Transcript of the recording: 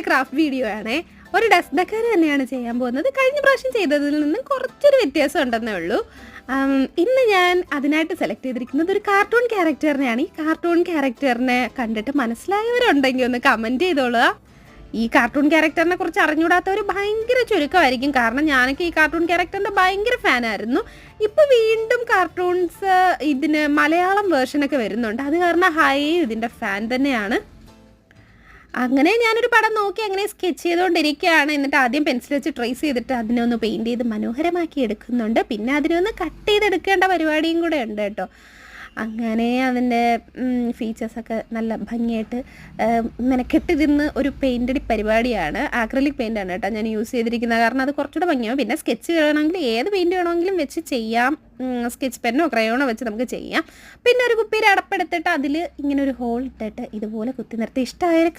Craft video ആണേ. ഒരു dust decker തന്നെയാണ് ചെയ്യാൻ പോകുന്നത്. കഴിഞ്ഞ പ്രാവശ്യം ചെയ്തതിൽ നിന്ന് കുറച്ചൊരു വ്യത്യാസം ഉണ്ടെന്നേ ഉള്ളൂ. ഇന്ന് ഞാൻ അതിനായിട്ട് സെലക്ട് ചെയ്തിരിക്കുന്നത് ഒരു കാർട്ടൂൺ ക്യാരക്ടറിനെയാണ്. ഈ കാർട്ടൂൺ ക്യാരക്ടറിനെ കണ്ടിട്ട് മനസ്സിലായവരുണ്ടെങ്കിൽ ഒന്ന് കമൻറ്റ് ചെയ്തോളുക. ഈ കാർട്ടൂൺ ക്യാരക്ടറിനെ കുറിച്ച് അറിഞ്ഞുകൂടാത്തവർ ഭയങ്കര ചുരുക്കമായിരിക്കും. കാരണം ഞാനൊക്കെ ഈ കാർട്ടൂൺ ക്യാരക്ടറിൻ്റെ ഭയങ്കര ഫാനായിരുന്നു. ഇപ്പോൾ വീണ്ടും കാർട്ടൂൺസ് ഇതിന് മലയാളം വേർഷനൊക്കെ വരുന്നുണ്ട്. അത് കാരണം ഇതിൻ്റെ ഫാൻ തന്നെയാണ്. അങ്ങനെ ഞാനൊരു പടം നോക്കി അങ്ങനെ സ്കെച്ച് ചെയ്തുകൊണ്ടിരിക്കുകയാണ്. എന്നിട്ട് ആദ്യം പെൻസിൽ വെച്ച് ട്രേസ് ചെയ്തിട്ട് അതിനൊന്ന് പെയിൻറ്റ് ചെയ്ത് മനോഹരമാക്കി എടുക്കുന്നുണ്ട്. പിന്നെ അതിനൊന്ന് കട്ട് ചെയ്തെടുക്കേണ്ട പരിപാടിയും കൂടെ ഉണ്ട് കേട്ടോ. അങ്ങനെ അതിൻ്റെ ഫീച്ചേഴ്സൊക്കെ നല്ല ഭംഗിയായിട്ട് മെനക്കെട്ട് നിന്ന് ഒരു പെയിൻ്റടി പരിപാടിയാണ്. ആക്രിലിക് പെയിൻ്റാണ് കേട്ടോ ഞാൻ യൂസ് ചെയ്തിരിക്കുന്നത്. കാരണം അത് കുറച്ചുകൂടെ ഭംഗിയാവും. പിന്നെ സ്കെച്ച് വേണമെങ്കിൽ ഏത് പെയിൻറ്റ് വേണമെങ്കിലും വെച്ച് ചെയ്യാം. സ്കെച്ച് പെന്നോ ക്രയോണോ വെച്ച് നമുക്ക് ചെയ്യാം. പിന്നെ ഒരു കുപ്പിയിൽ അടപ്പെടുത്തിട്ട് അതിൽ ഇങ്ങനെ ഒരു ഹോൾ ഇട്ടിട്ട് ഇതുപോലെ കുത്തി നിർത്തി ഇഷ്ടമായൊരു